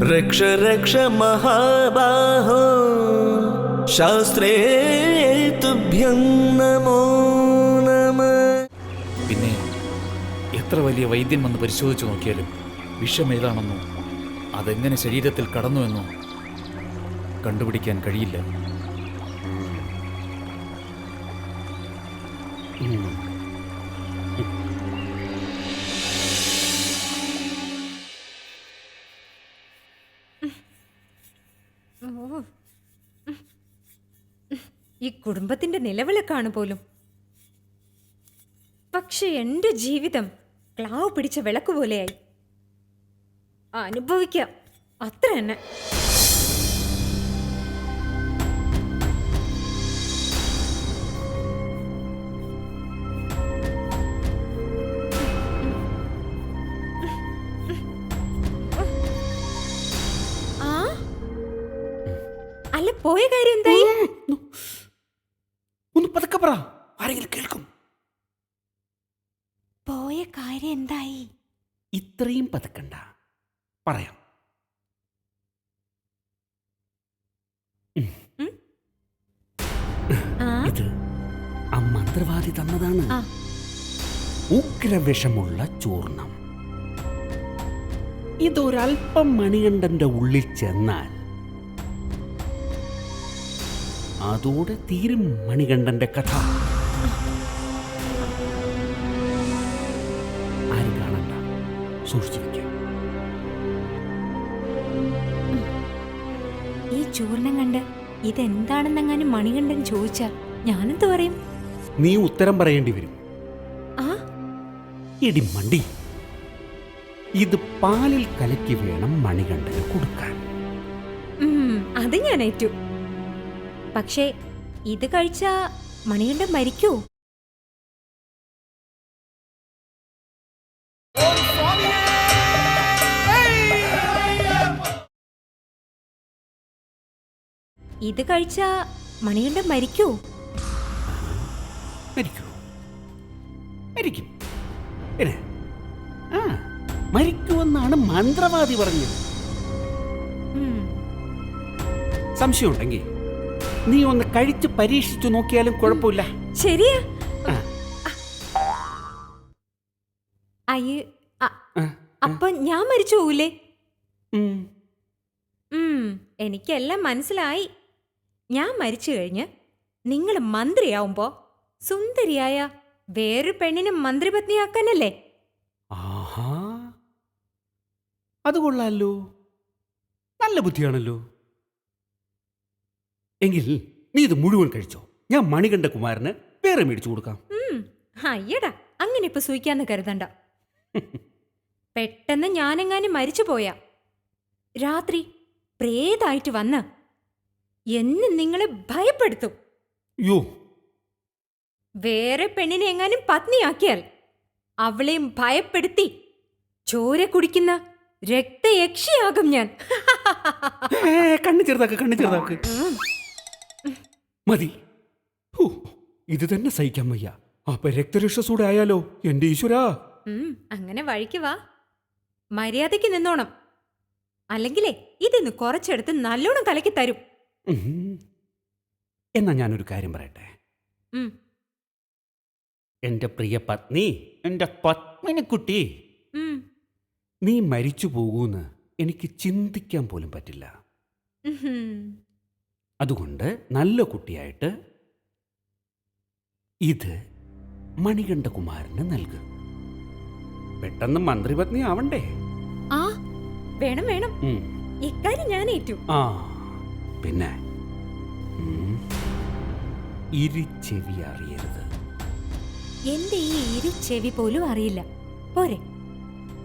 രക്ഷ രക്ഷ മഹാബാഹോ ശാസ്ത്രേ തുഭ്യം നമോ നമഃ. പിന്നെ എത്ര വലിയ വൈദ്യൻ വന്ന് പരിശോധിച്ചു നോക്കിയാലും വിഷം ഏതാണെന്നോ അതെങ്ങനെ ശരീരത്തിൽ കടന്നുവെന്നോ കണ്ടുപിടിക്കാൻ കഴിയില്ല. ഈ കുടുംബത്തിന്റെ നിലവിളക്കാണ് പോലും. പക്ഷെ എന്റെ ജീവിതം ക്ലാവ് പിടിച്ച വിളക്ക് പോലെയായി. അനുഭവിക്കാം, അത്ര തന്നെ. അല്ല, പോയ കാര്യം എന്തായി? ഒന്ന് പതുക്കെ പറ, ആരെങ്കിലും കേൾക്കും. പോയ കാര്യം എന്തായി? ഇത്രയും പതുക്കണ്ട, പറയാം. ഇത് ആ മന്ത്രവാദി തന്നതാണ്. ഉഗ്രവിഷമുള്ള ചൂർണം. ഇതൊരൽപ്പം മണികണ്ഠന്റെ ഉള്ളിൽ ചെന്നാൽ അതോടെ തീരും മണികണ്ഠന്റെ കഥ. ആരും കാണണ്ട, സൂക്ഷിച്ചു വയ്ക്കാം. ഈ ചൂർണം കണ്ട് ഇതെന്താണെന്നെങ്ങാനും മണികണ്ഠൻ ചോദിച്ചാൽ ഞാനെന്ത് പറയും? നീ ഉത്തരം പറയേണ്ടി വരും. എടി മണ്ടി, ഇത് പാലിൽ കലക്കി വേണം മണികണ്ഠന് കൊടുക്കാൻ. അത് ഞാൻ ഏറ്റു. പക്ഷേ ഇത് കഴിച്ചാ മണികണ്ഠൻ മരിക്കൂ? ഇത് കഴിച്ചാ മണികണ്ഠൻ മരിക്കൂ? മരിക്കും. മരിക്കുമെന്നാണ് മന്ത്രവാദി പറഞ്ഞത്. സംശയമുണ്ടെങ്കിൽ നീ ഒന്ന് കഴിച്ച് പരീക്ഷിച്ചു നോക്കിയാലും കുഴപ്പമില്ല. ശരിയാ. അയ്യ, അപ്പൊ ഞാൻ മരിച്ചു പോകൂലേ? എനിക്കെല്ലാം മനസ്സിലായി. ഞാൻ മരിച്ചു കഴിഞ്ഞ് നിങ്ങൾ മന്ത്രിയാവുമ്പോ സുന്ദരിയായ വേറൊരു പെണ്ണിനെ മന്ത്രിപത്നിയാക്കാനല്ലേ? ആഹാ, അത് കൊള്ളാലോ, നല്ല ബുദ്ധിയാണല്ലോ. എങ്കിൽ നീ ഇത് മുഴുവൻ കഴിച്ചോ, ഞാൻ മണികണ്ഠകുമാരന് വേറെ മേടിച്ചു കൊടുക്കാം. അയ്യടാ, അങ്ങനെ ഇപ്പൊ സൂയിക്കാന്ന് കരുതണ്ട. പെട്ടെന്ന് ഞാനെങ്ങാനും മരിച്ചു പോയാ രാത്രി പ്രേതായിട്ട് വന്ന് എന്ന് നിങ്ങളെ ഭയപ്പെടുത്തും. വേറെ പെണ്ണിനെ എങ്ങാനും പത്നിയാക്കിയാൽ അവളെയും ഭയപ്പെടുത്തി ചോര കുടിക്കുന്ന രക്തയക്ഷിയാകും ഞാൻ. കണ്ണു ചെറുതാക്ക്. മതി, ഇത് തന്നെ സഹിക്കാൻ വയ്യ. അപ്പൊ രക്തരക്ഷസൂടെ ആയാലോ എന്റെ ഈശ്വരാ. അങ്ങനെ വഴിക്ക് വാ, മര്യാദയ്ക്ക് നിന്നോണം. അല്ലെങ്കിലേ ഇതിന്ന് കുറച്ചെടുത്ത് നല്ലോണം കലക്കി തരും. എന്നാ ഞാനൊരു കാര്യം പറയട്ടെ. എന്റെ പ്രിയ പത്നി, എന്റെ പത്മിനിക്കുട്ടി, നീ മരിച്ചു പോകൂന്ന് എനിക്ക് ചിന്തിക്കാൻ പോലും പറ്റില്ല. അതുകൊണ്ട് നല്ല കുട്ടിയായിട്ട് ഇത് മണികണ്ഠകുമാരന് നൽകും. പെട്ടെന്ന് മന്ത്രിപത്നി ആവണ്ടേ? വേണം. ഇക്കാര്യം ഞാൻ ഏറ്റു. പിന്നെ ഇരിച്ചെവി അറിയരുത്. എന്റെ ഈ ഇരിച്ചെവി പോലും അറിയില്ല. പോരെ?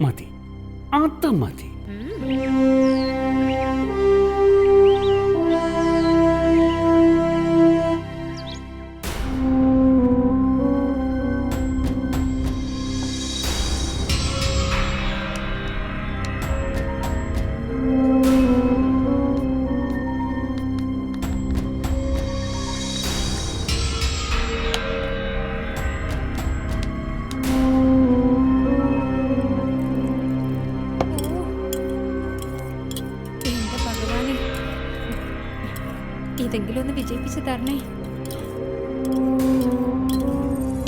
മതി, അത് മതി. ഇതെങ്കിലും ഒന്ന് വിജയിപ്പിച്ച് തരണേ.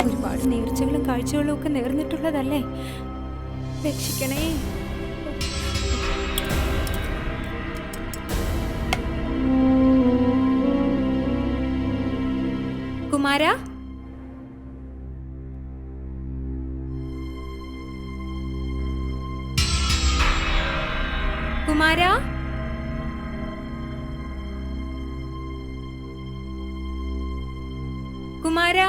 ഒരുപാട് നേർച്ചകളും കാഴ്ചകളും ഒക്കെ നേർന്നിട്ടുള്ളതല്ലേ, രക്ഷിക്കണേ. കുമാര, കുമാര, കുമാര.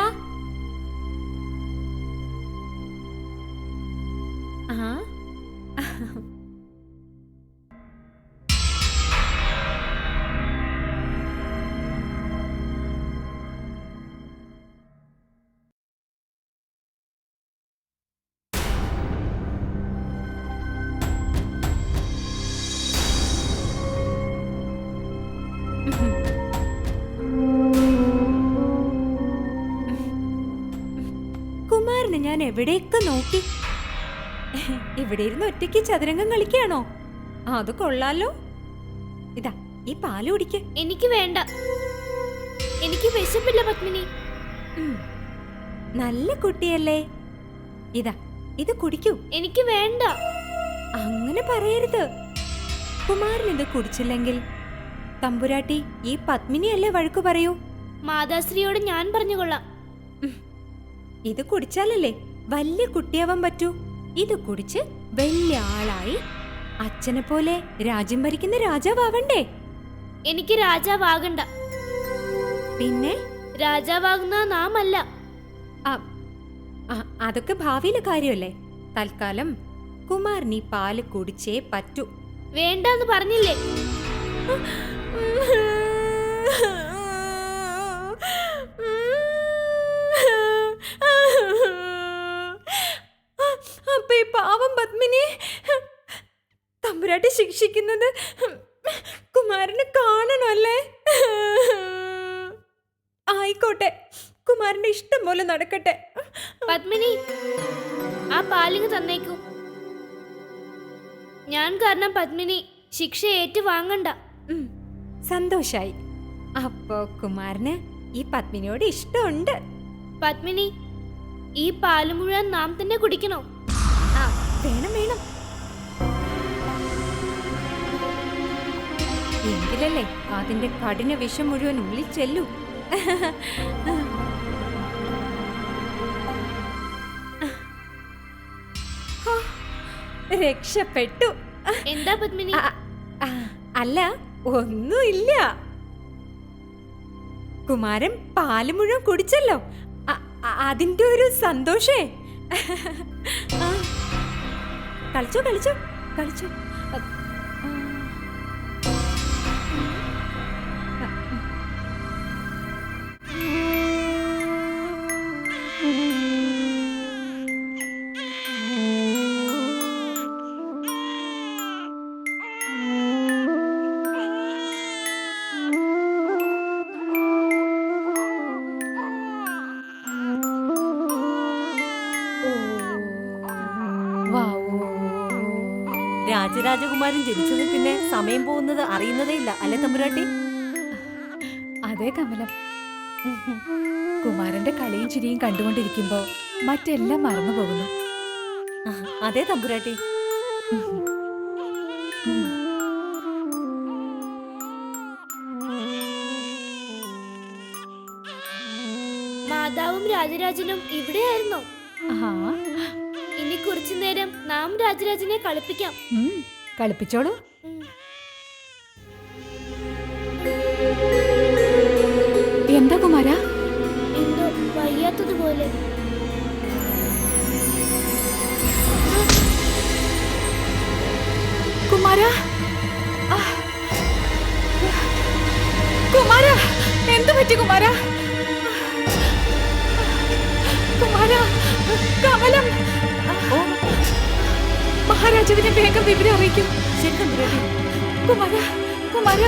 ആ കുമാരനെ ഞാൻ എവിടെയൊക്കെ നോക്കി. ഇവിടെ ഇരുന്ന് ഒറ്റയ്ക്ക് ചതുരംഗം കളിക്കുകയാണോ? അത് കൊള്ളാലോ. ഇതാ ഈ പാല് കുടിക്ക്. എനിക്ക് വേണ്ട, എനിക്ക് വിശപ്പില്ല പത്മിനി. നല്ല കുട്ടിയല്ലേ, ഇതാ ഇത് കുടിക്കൂ. എനിക്ക് വേണ്ട. അങ്ങനെ പറയരുത്. കുമാരൻ ഇത് കുടിച്ചില്ലെങ്കിൽ തമ്പുരാട്ടി ഈ പത്മിനിയല്ലേ വഴക്കു പറയൂ. മാതാശ്രീയോട് ഞാൻ പറഞ്ഞുകൊള്ളാം. ഇത് കുടിച്ചാലല്ലേ വലിയ കുട്ടിയാവാൻ പറ്റൂ. ഇത് കുടിച്ച് വലിയ ആളായി അച്ഛനെ പോലെ രാജ്യം ഭരിക്കുന്ന രാജാവാവണ്ടേ? എനിക്ക് രാജാവാകണ്ട. പിന്നെ രാജാവാകുന്ന നാം അല്ല. അതൊക്കെ ഭാവിയിലെ കാര്യമല്ലേ. തൽക്കാലം കുമാരൻ ഈ പാല് കുടിച്ചേ പറ്റൂ. വേണ്ടെന്ന് പറഞ്ഞില്ലേ? അപ്പൊ ഈ പാവം പത്മിനി തമ്പുരാട്ടി ശിക്ഷിക്കുന്നത് കുമാരന് കാണണമല്ലേ? ആയിക്കോട്ടെ, കുമാരന്റെ ഇഷ്ടം പോലെ നടക്കട്ടെ. പത്മിനി, ആ പാലിങ് തന്നേക്കൂ. ഞാൻ കാരണം പത്മിനി ശിക്ഷ ഏറ്റുവാങ്ങണ്ട. സന്തോഷായി. അപ്പോ കുമാരന് ഈ പത്മിനിയോട് ഇഷ്ടമുണ്ട്. പത്മിനി, ഈ പാല് മുഴുവൻ നാം തന്നെ കുടിക്കണോ? വേണം വേണം. എങ്കിലല്ലേ അതിന്റെ കഠിന വിഷം മുഴുവൻ ഉള്ളിൽ ചെല്ലൂ. രക്ഷപ്പെട്ടു. എന്താ പത്മിനി? അല്ല, ഒന്നുമില്ല. കുമാരൻ പാല് മുഴുവൻ കുടിച്ചല്ലോ, അതിന്റെ ഒരു സന്തോഷേ. കളിച്ചോ കളിച്ചോ കളിച്ചോ. രാജരാജകുമാരൻ ജനിച്ചത് പിന്നെ സമയം പോകുന്നത് അറിയുന്നതേ ഇല്ല, അല്ലെ തമ്പുരാട്ടി? അതേ കമലം. കുമാരന്റെ കളിയും ചിരിയും കണ്ടുകൊണ്ടിരിക്കുമ്പോ മറ്റെല്ലാം മറന്നു പോകുന്നു. അതെ തമ്പുരാട്ടി. മാതാവും രാജരാജനും ഇവിടെയായിരുന്നോ? ഇനി കുറച്ചു നേരം നാം രാജരാജനെ കളിപ്പിക്കാം. കളിപ്പിച്ചോളൂ. എന്താ കുമാര? എന്തോ വയ്യാത്തതുപോലെ. കുമാര, കുമാര, എന്തു പറ്റി കുമാര? കുമാര, കമലം. മഹാരാജാവിനെ വേഗം വിവരം അറിയിക്കും. കുമാര, കുമാര,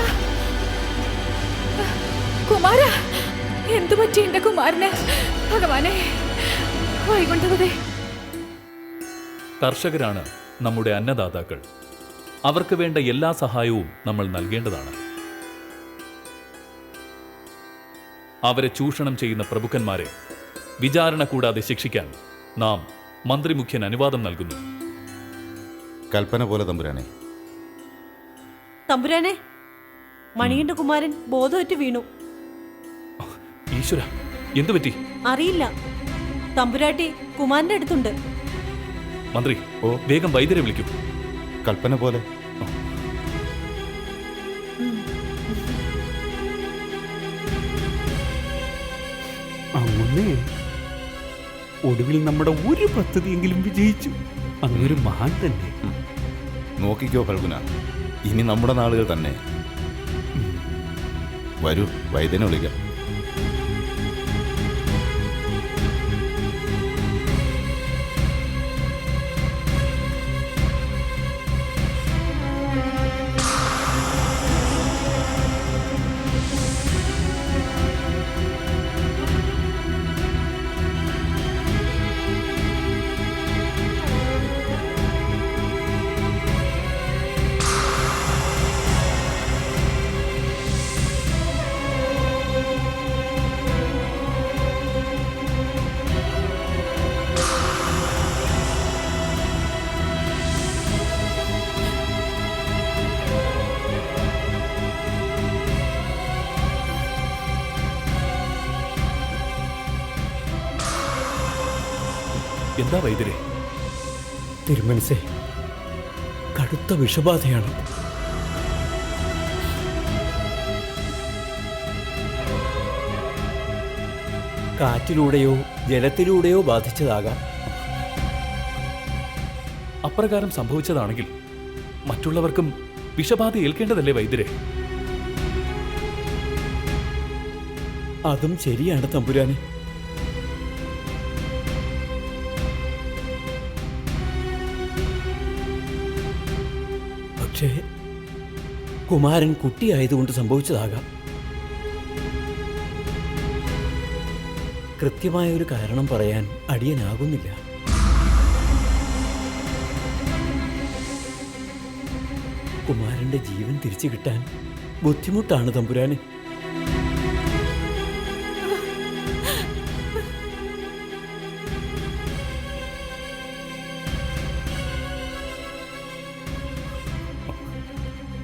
കുമാര, എന്തു പറ്റി എന്റെ കുമാരന്? ഭഗവാനെ, വൈകുണ്ഠവതേ. കർഷകരാണ് നമ്മുടെ അന്നദാതാക്കൾ. അവർക്ക് വേണ്ട എല്ലാ സഹായവും നമ്മൾ നൽകേണ്ടതാണ്. അവരെ ചൂഷണം ചെയ്യുന്ന പ്രഭുക്കന്മാരെ വിചാരണ കൂടാതെ ശിക്ഷിക്കാൻ നാം മന്ത്രിമുഖ്യൻ അനുവാദം നൽകുന്നു. കൽപ്പന പോലെ തമ്പുരാനെ. തമ്പുരാനെ, മണികണ്ഠ കുമാരൻ ബോധമറ്റ് വീണു. ഈശ്വര, എന്തു പറ്റി? അറിയില്ല. തമ്പുരാട്ടി കുമാരന്റെ അടുത്തുണ്ട്. മന്ത്രി, ഓ. വേഗം വൈദ്യരെ വിളിക്കൂ. കൽപ്പന പോലെ. അങ്ങുന്നേ, ഒടുവിൽ നമ്മുടെ ഒരു പദ്ധതിയെങ്കിലും വിജയിച്ചു. അങ്ങൊരു മഹാൻ തന്നെ. നോക്കിക്കോ ഫൽഗുന, ഇനി നമ്മുടെ നാളുകൾ തന്നെ. വരൂ, വൈദ്യനെ വിളിക്കാം. എന്താ വൈദ്യരെ? തിരുമനസേ, കടുത്ത വിഷബാധയാണ്. കാറ്റിലൂടെയോ ജലത്തിലൂടെയോ ബാധിച്ചതാകാം. അപ്രകാരം സംഭവിച്ചതാണെങ്കിൽ മറ്റുള്ളവർക്കും വിഷബാധ ഏൽക്കേണ്ടതല്ലേ വൈദ്യരെ? അതും ശരിയാണ് തമ്പുരാനെ. പക്ഷേ കുമാരൻ കുട്ടിയായതുകൊണ്ട് സംഭവിച്ചതാകാം. കൃത്യമായ ഒരു കാരണം പറയാൻ അടിയനാകുന്നില്ല. കുമാരന്റെ ജീവൻ തിരിച്ചു കിട്ടാൻ ബുദ്ധിമുട്ടാണ് തമ്പുരാനെ.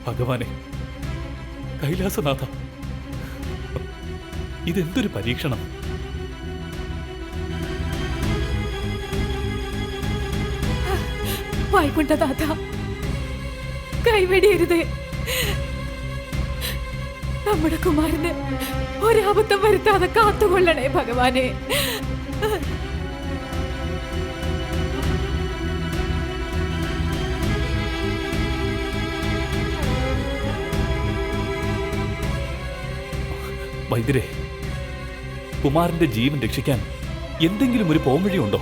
ഭഗവാനെ, കൈലാസനാഥ, ഇതെന്തൊരു പരീക്ഷണം! വൈകുണ്ഠനാഥ, കൈവെടിയരുതേ. നമ്മുടെ കുമാരന് ഒരാപത്തും വരുത്താതെ കാത്തുകൊള്ളണേ ഭഗവാനെ. വൈദ്യരെ, കുമാരന്റെ ജീവൻ രക്ഷിക്കാൻ എന്തെങ്കിലും ഒരു പോംവഴിയുണ്ടോ?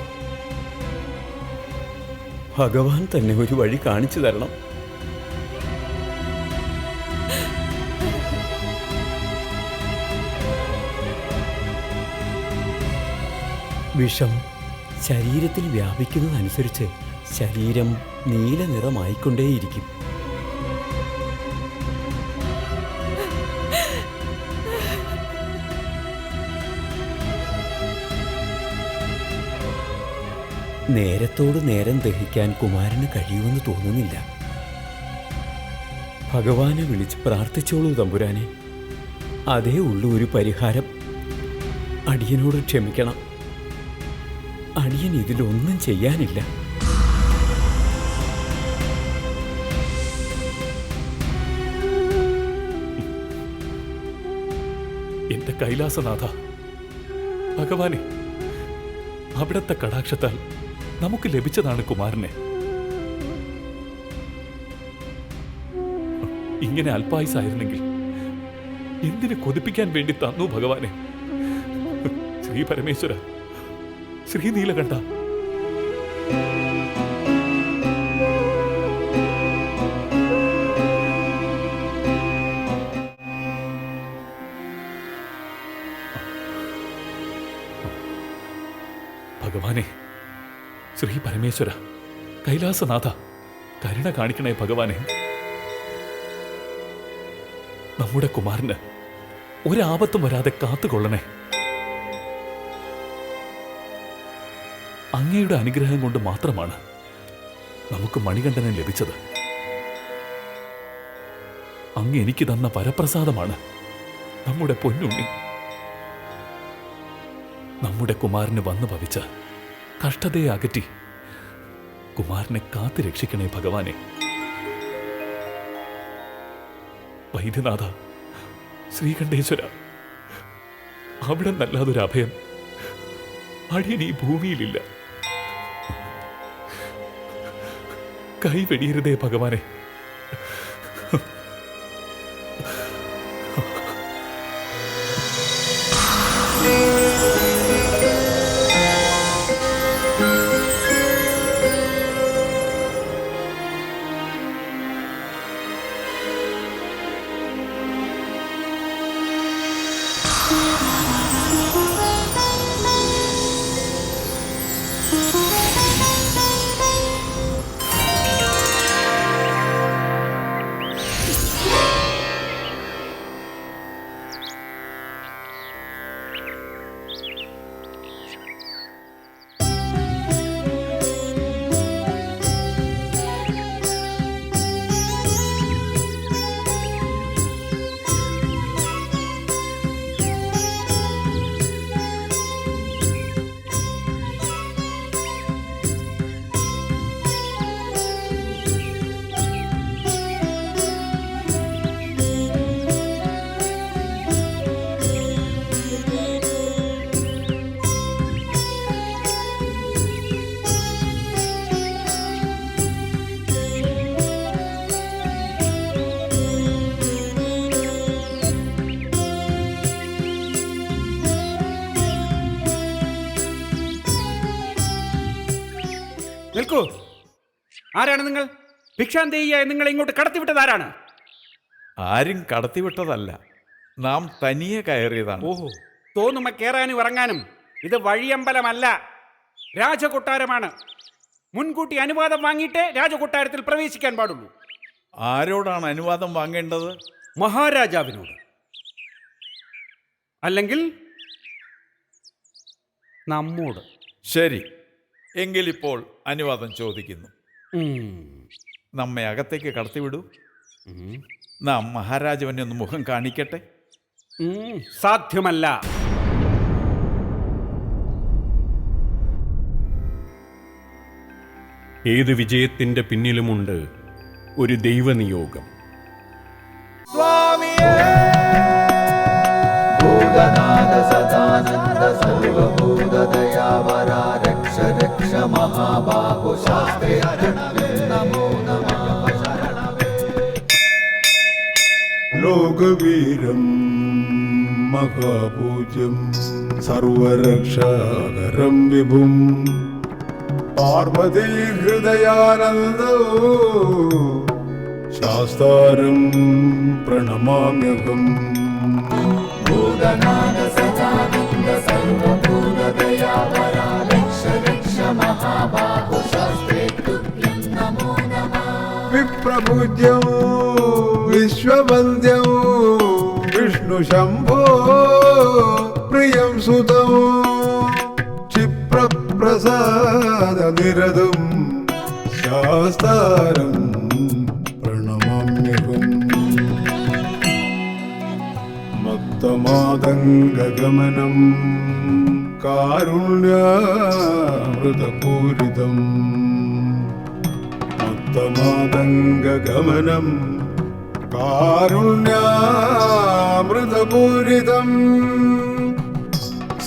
ഭഗവാൻ തന്നെ ഒരു വഴി കാണിച്ചു തരണം. വിഷം ശരീരത്തിൽ വ്യാപിക്കുന്നതനുസരിച്ച് ശരീരം നീല നിറമായിക്കൊണ്ടേയിരിക്കും. നേരത്തോട് നേരം ദഹിക്കാൻ കുമാരന് കഴിയുമെന്ന് തോന്നുന്നില്ല. ഭഗവാനെ വിളിച്ച് പ്രാർത്ഥിച്ചോളൂ തമ്പുരാനെ. അതേ ഉള്ളൂ ഒരു പരിഹാരം. അടിയനോട് ക്ഷമിക്കണം. അടിയൻ ഇതിലൊന്നും ചെയ്യാനില്ല. എന്റെ കൈലാസനാഥ, ഭഗവാനെ, അവിടത്തെ കടാക്ഷത്താൽ നമുക്ക് ലഭിച്ചതാണ് കുമാരനെ. ഇങ്ങനെ അല്പായുസായിരുന്നെങ്കിൽ എന്തിനു കൊതിപ്പിക്കാൻ വേണ്ടി തന്നു ഭഗവാനെ. ശ്രീ പരമേശ്വര, ശ്രീ നീലകണ്ഠ, ഭഗവാനെ, ശ്രീ പരമേശ്വര, കൈലാസനാഥ, കരുണ കാണിക്കണേ ഭഗവാനെ. നമ്മുടെ കുമാരന് ഒരാപത്തും വരാതെ കാത്തുകൊള്ളണേ. അങ്ങയുടെ അനുഗ്രഹം കൊണ്ട് മാത്രമാണ് നമുക്ക് മണികണ്ഠനെ ലഭിച്ചത്. അങ്ങ് എനിക്ക് തന്ന വരപ്രസാദമാണ് നമ്മുടെ പൊന്നുണ്ണി. നമ്മുടെ കുമാരന് വന്നു ഭവിച്ച കഷ്ടതയെ അകറ്റി കുമാരനെ കാത്തു രക്ഷിക്കണേ ഭഗവാനെ. വൈദ്യനാഥ, ശ്രീകണ്ഠേശ്വര, അവിടെ നല്ലാതൊരു അഭയം അടിയൻ ഈ ഭൂമിയിലില്ല. കൈവെടിയരുതേ ഭഗവാനെ. നിൽക്കൂ. ആരാണ് നിങ്ങൾ? ഭിക്ഷാന്തേയിയായ നിങ്ങളെ ഇങ്ങോട്ട് കടത്തിവിട്ടത് ആരാണ്? ആരും കടത്തിവിട്ടതല്ല, നാം തനിയെ കയറിയതാണ്. ഓഹോ, തോന്നുമ്പോ കയറാനും ഇറങ്ങാനും. ഇത് വഴിയമ്പലമല്ല, രാജകൊട്ടാരമാണ്. മുൻകൂട്ടി അനുവാദം വാങ്ങിയിട്ടേ രാജകൊട്ടാരത്തിൽ പ്രവേശിക്കാൻ പാടുള്ളൂ. ആരോടാണ് അനുവാദം വാങ്ങേണ്ടത്? മഹാരാജാവിനോട്, അല്ലെങ്കിൽ നമ്മോട്. ശരി, എങ്കിലിപ്പോൾ അനുവാദം ചോദിക്കുന്നു. നമ്മെ അകത്തേക്ക് കടത്തിവിടൂ. നാം മഹാരാജാവിനെ ഒന്ന് മുഖം കാണിക്കട്ടെ. സാധ്യമല്ല. ഏത് വിജയത്തിന്റെ പിന്നിലുമുണ്ട് ഒരു ദൈവനിയോഗം. ലോകവീരം മഹാപൂജ്യം സർവരക്ഷാകരം വിഭും പാർവതീ ഹൃദയാനന്ദോ ശാസ്താരം പ്രണമാമ്യഹം. വിപ്രപൂജ്യം വിശ്വവന്ദ്യം വിഷ്ണു ശംഭോ പ്രിയം സുതം ക്ഷിപ്രപ്രസാദ നിരതം ശാസ്താരം പ്രണമാമ്യഹം. മത്തമാതംഗഗമനം കാരുണ്യാമൃതപൂരിതം മത്തമാതംഗഗമനം കാരുണ്യാമൃതപൂരിതം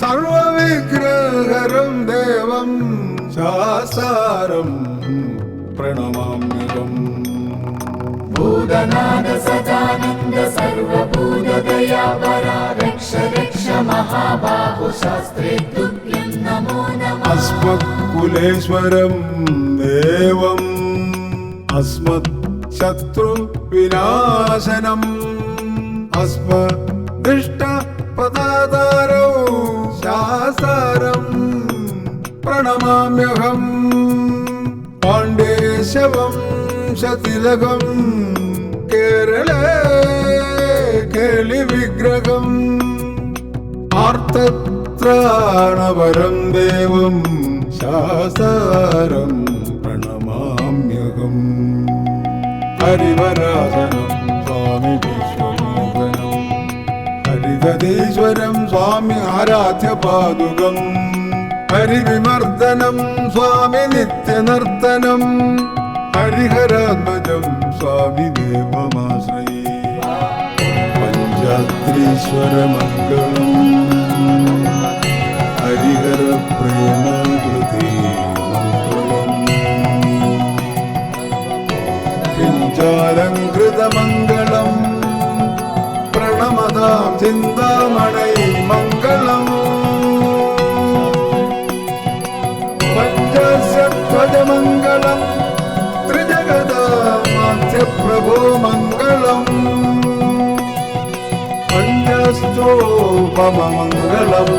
സർവവിഗ്രഹരം ദേവം ശാസ്താരം പ്രണമാമ്യഹം. ഭൂതനാഥ സദാനന്ദ സർവഭൂതദയാവര രക്ഷ രക്ഷ മഹാബാഹു ശാസ്ത്രേ തുഭ്യം നമോ നമഃ. അസ്മത്കുലേശ്വരം ദേവം അസ്മത് ശത്രു വിനാശനം അസ്മദിഷ്ട പ്രദാതാരോ ശാസ്താരം പ്രണമാമ്യഹം. പാണ്ഡേശവം ശതിലകം കേരളേ കേളി വിഗ്രഹം മാതത്രാണപരം ദേവം ശാസ്താരം പ്രണമാമ്യഹം. ഹരിവരാസനം സ്വാമി വിശ്വമോഹനം ഹരിതീശ്വരം സ്വാമി ആരാധ്യ പാദുകം. ഹരിവിമർദ്ദനം സ്വാമി നിത്യനർത്തനം ഹരിഹരാത്മജം സ്വാമി ദേവമാശ്രയേ. പഞ്ചാത്രീശ്വരമംഗളം ഹരിഹര പ്രേമാകൃതി മംഗളം. പിഞ്ചാലങ്കൃതമംഗളം പ്രണമതാം ചിന്താമണൈ മംഗളം. പഞ്ചസ്യധ്വജമംഗളം ത്രിജഗദാമാധ്യപ്രഭോ മംഗളം. പഞ്ചസ്തോപമംഗളം